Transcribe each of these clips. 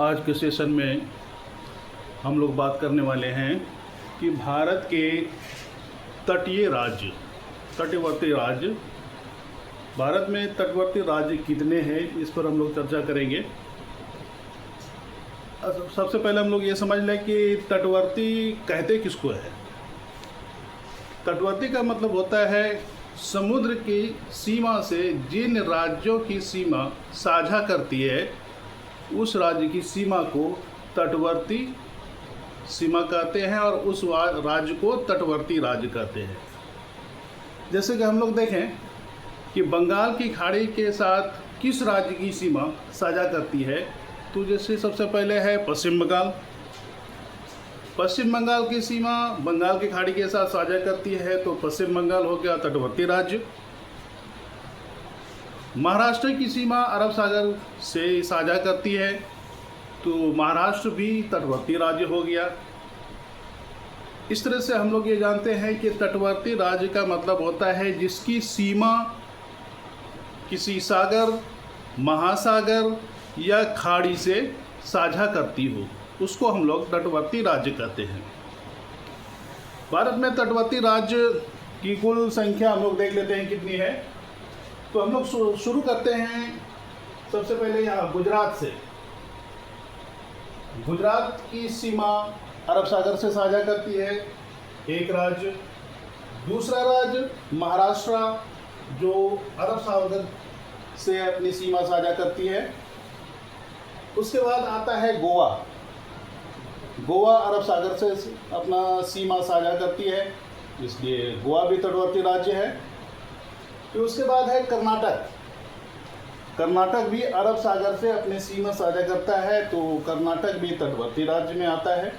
आज के सेशन में हम लोग बात करने वाले हैं कि भारत के तटीय राज्य, तटवर्ती राज्य, भारत में तटवर्ती राज्य कितने हैं, इस पर हम लोग चर्चा करेंगे। सबसे पहले हम लोग ये समझ लें कि तटवर्ती कहते किसको है। तटवर्ती का मतलब होता है समुद्र की सीमा से जिन राज्यों की सीमा साझा करती है, उस राज्य की सीमा को तटवर्ती सीमा कहते हैं और उस राज्य को तटवर्ती राज्य कहते हैं। जैसे कि हम लोग देखें कि बंगाल की खाड़ी के साथ किस राज्य की सीमा साझा करती है, तो जैसे सबसे पहले है पश्चिम बंगाल। पश्चिम बंगाल की सीमा बंगाल की खाड़ी के साथ साझा करती है, तो पश्चिम बंगाल हो गया तटवर्ती राज्य। महाराष्ट्र की सीमा अरब सागर से साझा करती है, तो महाराष्ट्र भी तटवर्ती राज्य हो गया। इस तरह से हम लोग ये जानते हैं कि तटवर्ती राज्य का मतलब होता है जिसकी सीमा किसी सागर, महासागर या खाड़ी से साझा करती हो, उसको हम लोग तटवर्ती राज्य कहते हैं। भारत में तटवर्ती राज्य की कुल संख्या हम लोग देख लेते हैं कितनी है। तो हम लोग शुरू करते हैं सबसे पहले यहाँ गुजरात से। गुजरात की सीमा अरब सागर से साझा करती है, एक राज्य। दूसरा राज्य महाराष्ट्र, जो अरब सागर से अपनी सीमा साझा करती है। उसके बाद आता है गोवा। गोवा अरब सागर से अपना सीमा साझा करती है, इसलिए गोवा भी तटवर्ती राज्य है। फिर उसके बाद है कर्नाटक। कर्नाटक भी अरब सागर से अपनी सीमा साझा करता है, तो कर्नाटक भी तटवर्ती राज्य में आता है।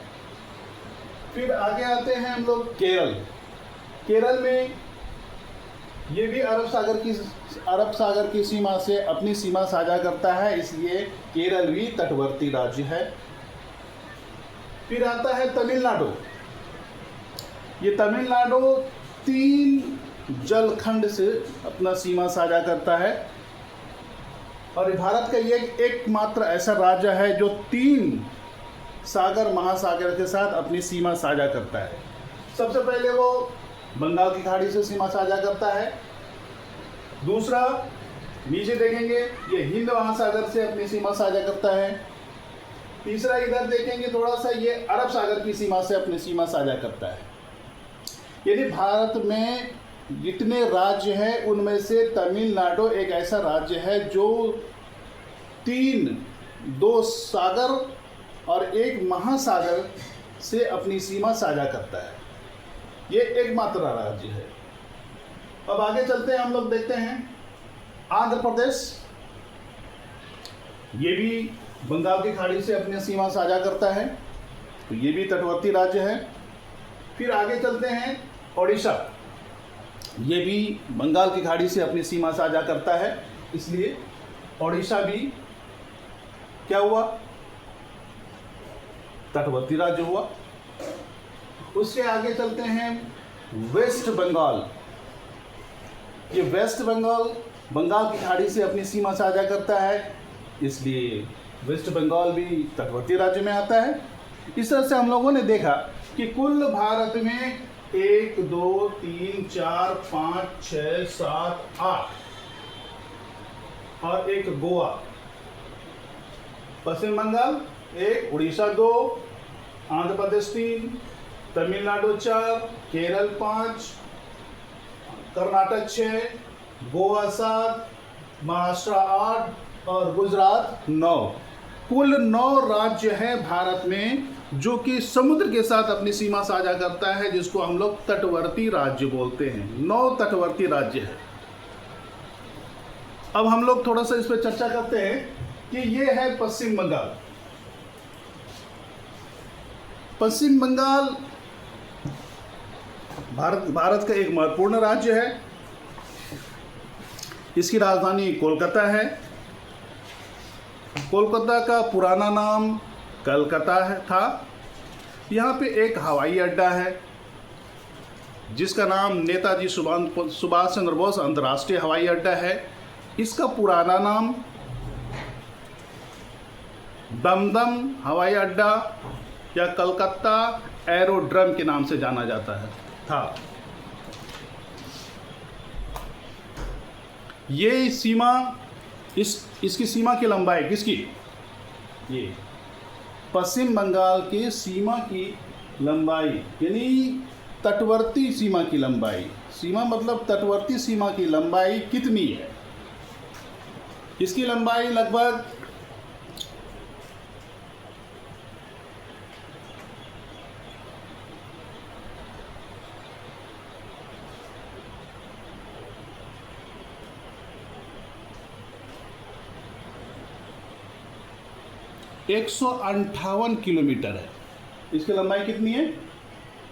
फिर आगे आते हैं हम लोग केरल। केरल में ये भी अरब सागर की सीमा से अपनी सीमा साझा करता है, इसलिए केरल भी तटवर्ती राज्य है। फिर आता है तमिलनाडु। ये तमिलनाडु 3 जलखंड से अपना सीमा साझा करता है और भारत का ये एकमात्र ऐसा राज्य है जो 3 सागर, महासागर के साथ अपनी सीमा साझा करता है। सबसे पहले वो बंगाल की खाड़ी से सीमा साझा करता है। दूसरा नीचे देखेंगे ये हिंद महासागर से अपनी सीमा साझा करता है। तीसरा इधर देखेंगे थोड़ा सा, ये अरब सागर की सीमा से अपनी सीमा साझा करता है। यदि भारत में जितने राज्य हैं उनमें से तमिलनाडु एक ऐसा राज्य है जो 2 सागर और 1 महासागर से अपनी सीमा साझा करता है। ये एकमात्र राज्य है। अब आगे चलते हैं, हम लोग देखते हैं आंध्र प्रदेश। ये भी बंगाल की खाड़ी से अपनी सीमा साझा करता है, तो ये भी तटवर्ती राज्य है। फिर आगे चलते हैं ओडिशा। ये भी बंगाल की खाड़ी से अपनी सीमा साझा करता है, इसलिए ओडिशा भी क्या हुआ, तटवर्ती राज्य हुआ। उससे आगे चलते हैं वेस्ट बंगाल। ये वेस्ट बंगाल बंगाल की खाड़ी से अपनी सीमा साझा करता है, इसलिए वेस्ट बंगाल भी तटवर्ती राज्य में आता है। इस तरह से हम लोगों ने देखा कि कुल भारत में 1, 2, 3, 4, 5, 6, 7, 8 और एक गोवा, पश्चिम बंगाल 1, उड़ीसा 2, आंध्र प्रदेश 3, तमिलनाडु 4, केरल 5, कर्नाटक 6, गोवा 7, महाराष्ट्र 8 और गुजरात 9। कुल 9 राज्य हैं भारत में जो कि समुद्र के साथ अपनी सीमा साझा करता है, जिसको हम लोग तटवर्ती राज्य बोलते हैं। 9 तटवर्ती राज्य है। अब हम लोग थोड़ा सा इस पर चर्चा करते हैं कि ये है पश्चिम बंगाल। पश्चिम बंगाल भारत का एक महत्वपूर्ण राज्य है। इसकी राजधानी कोलकाता है। कोलकाता का पुराना नाम कलकत्ता था। यहाँ पे एक हवाई अड्डा है जिसका नाम नेताजी सुभाष चंद्र बोस अंतर्राष्ट्रीय हवाई अड्डा है। इसका पुराना नाम दमदम हवाई अड्डा या कलकत्ता एरोड्रम के नाम से जाना जाता है था। ये सीमा, इसकी सीमा की लंबाई किसकी, ये पश्चिम बंगाल की सीमा की लंबाई, यानी तटवर्ती सीमा की लंबाई, सीमा मतलब तटवर्ती सीमा की लंबाई कितनी है? इसकी लंबाई लगभग 158 किलोमीटर है। इसकी लंबाई कितनी है?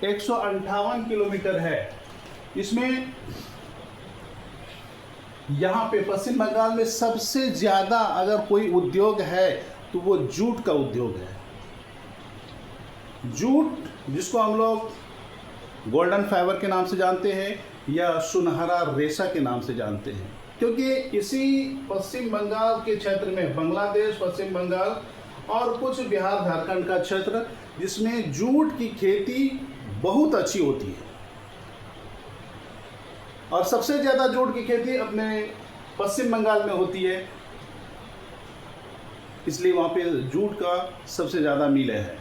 158 किलोमीटर है। इसमें यहाँ पे पश्चिम बंगाल में सबसे ज़्यादा अगर कोई उद्योग है तो वो जूट का उद्योग है। जूट जिसको हम लोग गोल्डन फाइबर के नाम से जानते हैं या सुनहरा रेशा के नाम से जानते हैं, क्योंकि इसी पश्चिम बंगाल के क्षेत्र में बांग्लादेश, पश्चिम बंगाल और कुछ बिहार झारखंड का क्षेत्र जिसमें जूट की खेती बहुत अच्छी होती है और सबसे ज़्यादा जूट की खेती अपने पश्चिम बंगाल में होती है, इसलिए वहाँ पे जूट का सबसे ज़्यादा मिल है।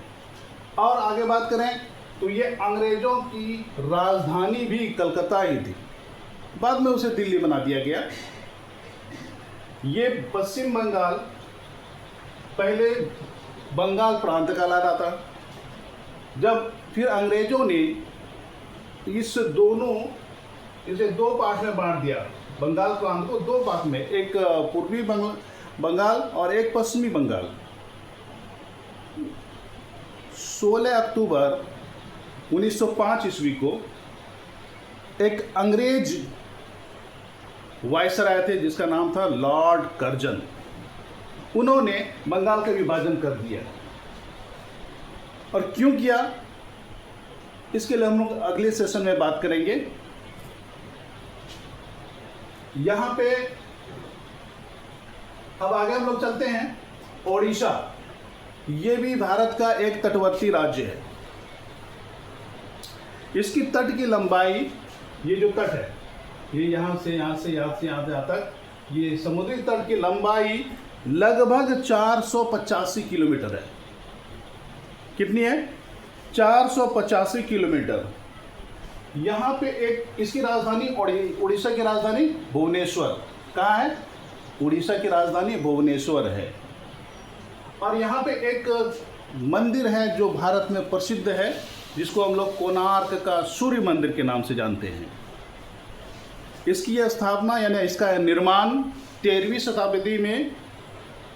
और आगे बात करें तो ये अंग्रेज़ों की राजधानी भी कलकत्ता ही थी, बाद में उसे दिल्ली बना दिया गया। ये पश्चिम बंगाल पहले बंगाल प्रांत कहलाता था, जब फिर अंग्रेज़ों ने इसे दो पार्ट में बांट दिया, बंगाल प्रांत को दो पार्ट में, एक पूर्वी बंगाल और एक पश्चिमी बंगाल। 16 अक्टूबर 1905 ईस्वी को एक अंग्रेज वायसराय थे जिसका नाम था लॉर्ड कर्जन, उन्होंने बंगाल का विभाजन कर दिया। और क्यों किया इसके लिए हम लोग अगले सेशन में बात करेंगे। यहाँ पे अब आगे हम लोग चलते हैं ओडिशा। ये भी भारत का एक तटवर्ती राज्य है। इसकी तट की लंबाई, ये जो तट है, ये यहाँ से यहाँ तक, ये समुद्री तट की लंबाई लगभग 485 किलोमीटर है। कितनी है? 485 किलोमीटर। यहाँ पे एक इसकी राजधानी उड़ीसा की राजधानी भुवनेश्वर। कहाँ है? उड़ीसा की राजधानी भुवनेश्वर है। और यहाँ पे एक मंदिर है जो भारत में प्रसिद्ध है, जिसको हम लोग कोणार्क का सूर्य मंदिर के नाम से जानते हैं। इसकी स्थापना यानी इसका निर्माण 13वीं शताब्दी में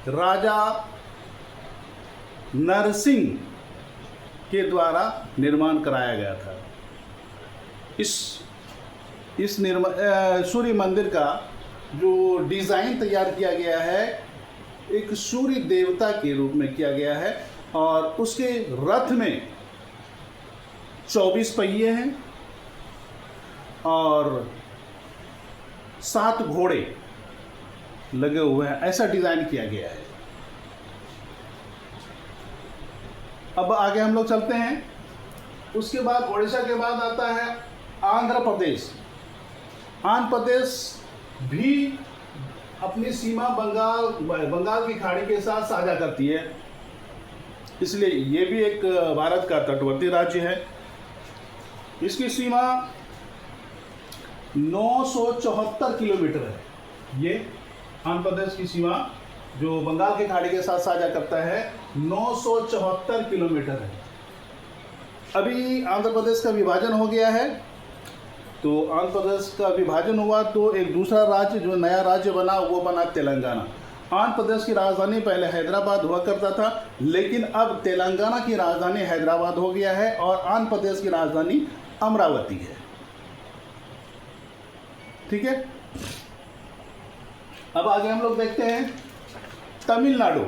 राजा नरसिंह के द्वारा निर्माण कराया गया था। इस सूर्य मंदिर का जो डिज़ाइन तैयार किया गया है एक सूर्य देवता के रूप में किया गया है, और उसके रथ में 24 पहिए हैं और 7 घोड़े लगे हुए हैं, ऐसा डिज़ाइन किया गया है। अब आगे हम लोग चलते हैं। उसके बाद ओडिशा के बाद आता है आंध्र प्रदेश। आंध्र प्रदेश भी अपनी सीमा बंगाल की खाड़ी के साथ साझा करती है, इसलिए ये भी एक भारत का तटवर्ती राज्य है। इसकी सीमा 974 किलोमीटर है। ये आंध्र प्रदेश की सीमा जो बंगाल की खाड़ी के साथ साझा करता है 974 किलोमीटर है। अभी आंध्र प्रदेश का विभाजन हो गया है, तो आंध्र प्रदेश का विभाजन हुआ तो एक दूसरा राज्य जो नया राज्य बना वो बना तेलंगाना। आंध्र प्रदेश की राजधानी पहले हैदराबाद हुआ करता था, लेकिन अब तेलंगाना की राजधानी हैदराबाद हो गया है और आंध्र प्रदेश की राजधानी अमरावती है। ठीक है, अब आगे हम लोग देखते हैं तमिलनाडु।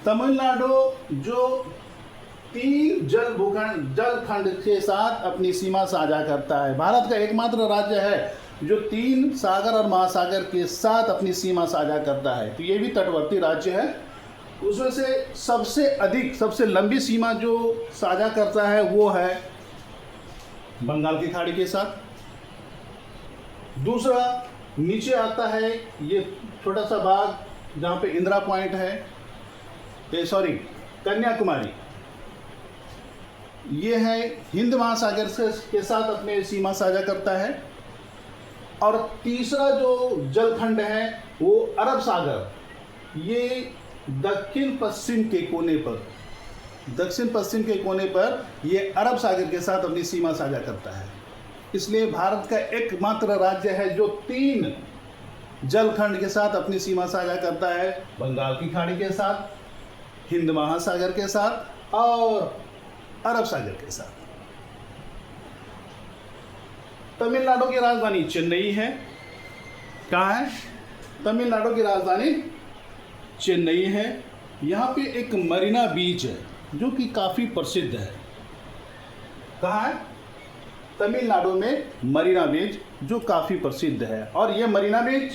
तमिलनाडु जो 3 जलखंड के साथ अपनी सीमा साझा करता है, भारत का एकमात्र राज्य है जो 3 सागर और महासागर के साथ अपनी सीमा साझा करता है, तो ये भी तटवर्ती राज्य है। उसमें से सबसे अधिक, सबसे लंबी सीमा जो साझा करता है वो है बंगाल की खाड़ी के साथ। दूसरा नीचे आता है ये छोटा सा भाग जहाँ पे इंदिरा पॉइंट है, कन्याकुमारी, ये है हिंद महासागर के साथ अपने सीमा साझा करता है। और तीसरा जो जलखंड है वो अरब सागर, ये दक्षिण पश्चिम के कोने पर ये अरब सागर के साथ अपनी सीमा साझा करता है। इसलिए भारत का एकमात्र राज्य है जो 3 जलखंड के साथ अपनी सीमा साझा करता है, बंगाल की खाड़ी के साथ, हिंद महासागर के साथ और अरब सागर के साथ। तमिलनाडु की राजधानी चेन्नई है। कहाँ है? तमिलनाडु की राजधानी चेन्नई है। यहाँ पे एक मरीना बीच है जो कि काफ़ी प्रसिद्ध है। कहाँ है? तमिलनाडु में मरीना बीच जो काफ़ी प्रसिद्ध है, और ये मरीना बीच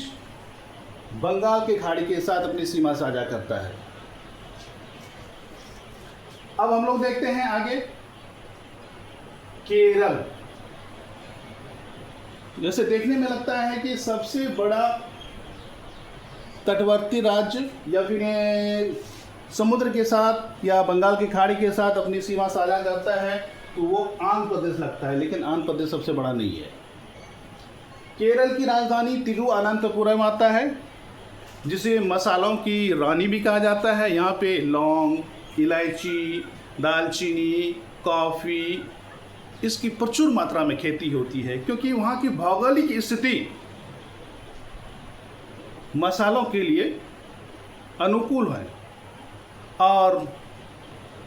बंगाल की खाड़ी के साथ अपनी सीमा साझा करता है। अब हम लोग देखते हैं आगे केरल। जैसे देखने में लगता है कि सबसे बड़ा तटवर्ती राज्य या फिर समुद्र के साथ या बंगाल की खाड़ी के साथ अपनी सीमा साझा करता है तो वो आंध्र प्रदेश लगता है, लेकिन आंध्र प्रदेश सबसे बड़ा नहीं है। केरल की राजधानी तिरुअनंतपुरम आता है, जिसे मसालों की रानी भी कहा जाता है। यहाँ पे लौंग, इलायची, दालचीनी, कॉफ़ी, इसकी प्रचुर मात्रा में खेती होती है, क्योंकि वहाँ की भौगोलिक स्थिति मसालों के लिए अनुकूल है। और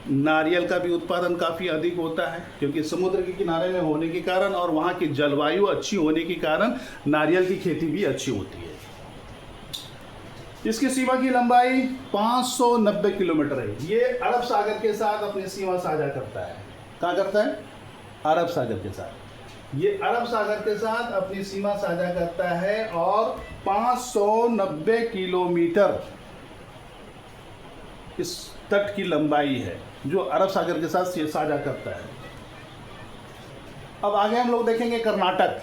नारियल का भी उत्पादन काफ़ी अधिक होता है, क्योंकि समुद्र के किनारे में होने के कारण और वहाँ की जलवायु अच्छी होने के कारण नारियल की खेती भी अच्छी होती है। इसकी सीमा की लंबाई 590 किलोमीटर है। ये अरब सागर के साथ अपनी सीमा साझा करता है। कहाँ करता है? अरब सागर के साथ। ये अरब सागर के साथ अपनी सीमा साझा करता है और 590 किलोमीटर इस तट की लंबाई है जो अरब सागर के साथ साझा करता है। अब आगे हम लोग देखेंगे कर्नाटक।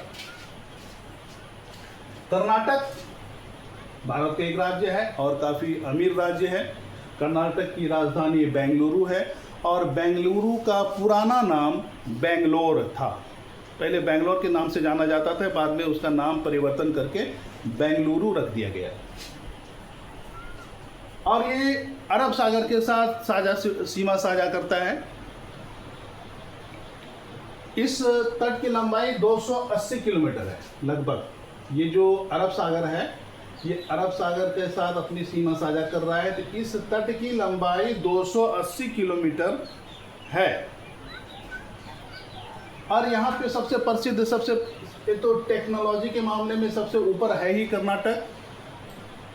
कर्नाटक भारत का एक राज्य है और काफ़ी अमीर राज्य है। कर्नाटक की राजधानी बेंगलुरु है और बेंगलुरु का पुराना नाम बेंगलोर था। पहले बेंगलोर के नाम से जाना जाता था, बाद में उसका नाम परिवर्तन करके बेंगलुरु रख दिया गया। और ये अरब सागर के साथ सीमा साझा करता है। इस तट की लंबाई 280 किलोमीटर है लगभग। ये जो अरब सागर है, ये अरब सागर के साथ अपनी सीमा साझा कर रहा है, तो इस तट की लंबाई 280 किलोमीटर है। और यहाँ पे सबसे प्रसिद्ध, तो टेक्नोलॉजी के मामले में सबसे ऊपर है ही कर्नाटक।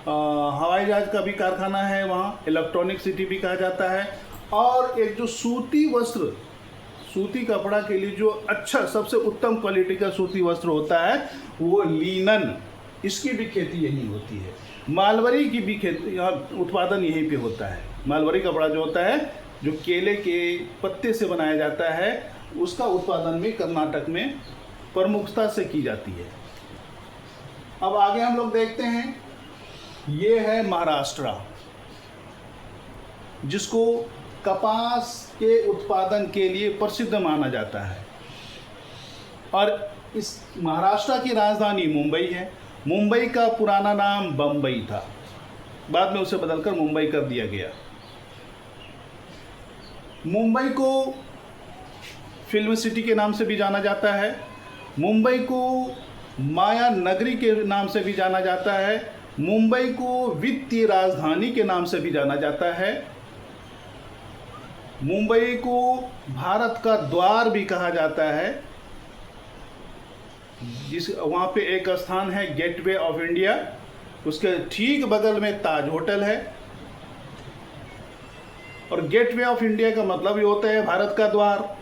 हवाई जहाज का भी कारखाना है वहाँ, इलेक्ट्रॉनिक सिटी भी कहा जाता है। और एक जो सूती वस्त्र, सूती कपड़ा के लिए जो अच्छा सबसे उत्तम क्वालिटी का सूती वस्त्र होता है वो लीनन, इसकी भी खेती यहीं होती है। मालवरी की भी खेती, उत्पादन यहीं पे होता है। मालवरी कपड़ा जो होता है, जो केले के पत्ते से बनाया जाता है, उसका उत्पादन भी कर्नाटक में प्रमुखता से की जाती है। अब आगे हम लोग देखते हैं, ये है महाराष्ट्र, जिसको कपास के उत्पादन के लिए प्रसिद्ध माना जाता है। और इस महाराष्ट्र की राजधानी मुंबई है। मुंबई का पुराना नाम बम्बई था, बाद में उसे बदलकर मुंबई कर दिया गया। मुंबई को फिल्म सिटी के नाम से भी जाना जाता है। मुंबई को माया नगरी के नाम से भी जाना जाता है। मुंबई को वित्तीय राजधानी के नाम से भी जाना जाता है। मुंबई को भारत का द्वार भी कहा जाता है। वहाँ पे एक स्थान है गेटवे ऑफ इंडिया, उसके ठीक बगल में ताज होटल है। और गेटवे ऑफ इंडिया का मतलब ये होता है भारत का द्वार,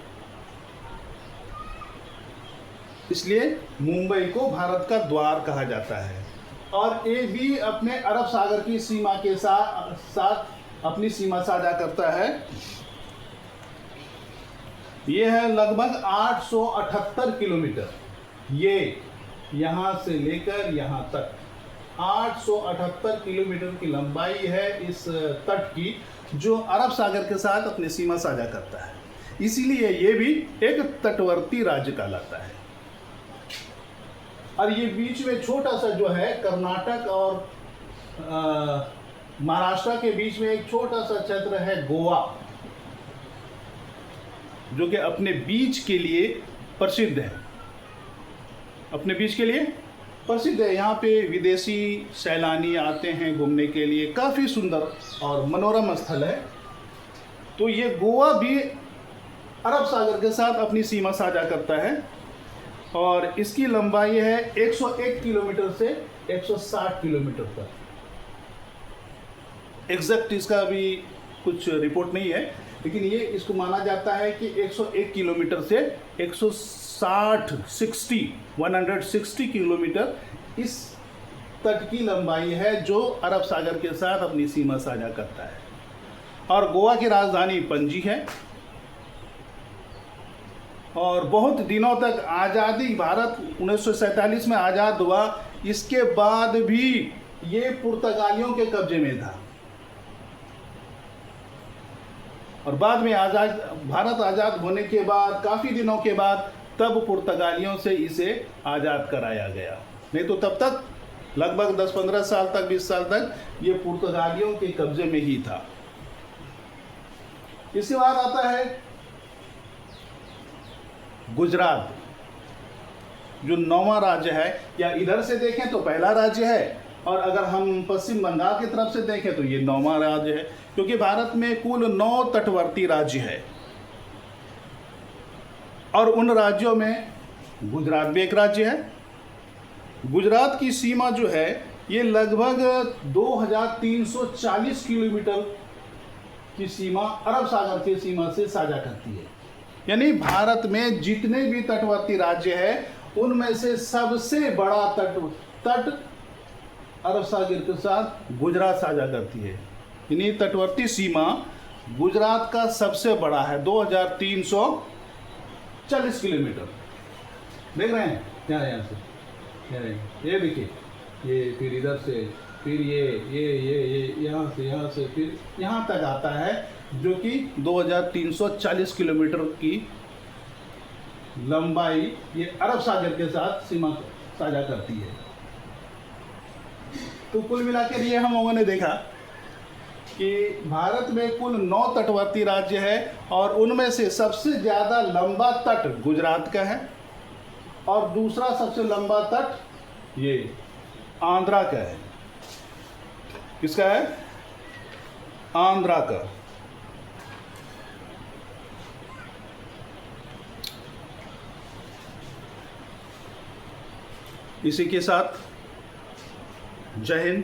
इसलिए मुंबई को भारत का द्वार कहा जाता है। और ये भी अपने अरब सागर की सीमा के साथ अपनी सीमा साझा करता है। ये है लगभग 878 किलोमीटर। ये यहाँ से लेकर यहाँ तक 878 किलोमीटर की लंबाई है इस तट की, जो अरब सागर के साथ अपनी सीमा साझा करता है। इसीलिए ये भी एक तटवर्ती राज्य कहलाता है। और ये बीच में छोटा सा जो है कर्नाटक और महाराष्ट्र के बीच में एक छोटा सा क्षेत्र है गोवा, जो कि अपने बीच के लिए प्रसिद्ध है। अपने बीच के लिए प्रसिद्ध है। यहाँ पे विदेशी सैलानी आते हैं घूमने के लिए, काफ़ी सुंदर और मनोरम स्थल है। तो ये गोवा भी अरब सागर के साथ अपनी सीमा साझा करता है और इसकी लंबाई है 101 किलोमीटर से 160 किलोमीटर तक। एग्जैक्ट इसका अभी कुछ रिपोर्ट नहीं है, लेकिन ये इसको माना जाता है कि 101 किलोमीटर से 160 किलोमीटर इस तट की लंबाई है, जो अरब सागर के साथ अपनी सीमा साझा करता है। और गोवा की राजधानी पणजी है। और बहुत दिनों तक आज़ादी, भारत 1947 में आज़ाद हुआ, इसके बाद भी ये पुर्तगालियों के कब्जे में था। और बाद में भारत आज़ाद होने के बाद काफ़ी दिनों के बाद तब पुर्तगालियों से इसे आज़ाद कराया गया। नहीं तो तब तक लगभग 10-15 साल तक, 20 साल तक ये पुर्तगालियों के कब्जे में ही था। इसके बाद आता है गुजरात, जो 9वां राज्य है, या इधर से देखें तो पहला राज्य है, और अगर हम पश्चिम बंगाल की तरफ से देखें तो ये 9वां राज्य है, क्योंकि भारत में कुल 9 तटवर्ती राज्य है। और उन राज्यों में गुजरात भी एक राज्य है। गुजरात की सीमा जो है ये लगभग 2340 किलोमीटर की सीमा अरब सागर की सीमा से साझा करती है। यानी भारत में जितने भी तटवर्ती राज्य हैं उनमें से सबसे बड़ा तट अरब सागर के साथ गुजरात साझा करती है। यानी तटवर्ती सीमा गुजरात का सबसे बड़ा है, 2340 किलोमीटर। देख रहे हैं यहाँ से, ये देखिए, ये फिर इधर से, फिर ये यहाँ से फिर यहाँ तक आता है, जो कि 2340 किलोमीटर की लंबाई ये अरब सागर के साथ सीमा साझा करती है। तो कुल मिलाकर ये हम लोगों ने देखा कि भारत में कुल 9 तटवर्ती राज्य है, और उनमें से सबसे ज़्यादा लंबा तट गुजरात का है, और दूसरा सबसे लंबा तट ये आंध्रा का है। किसका है? आंध्रा का। इसी के साथ जय हिंद।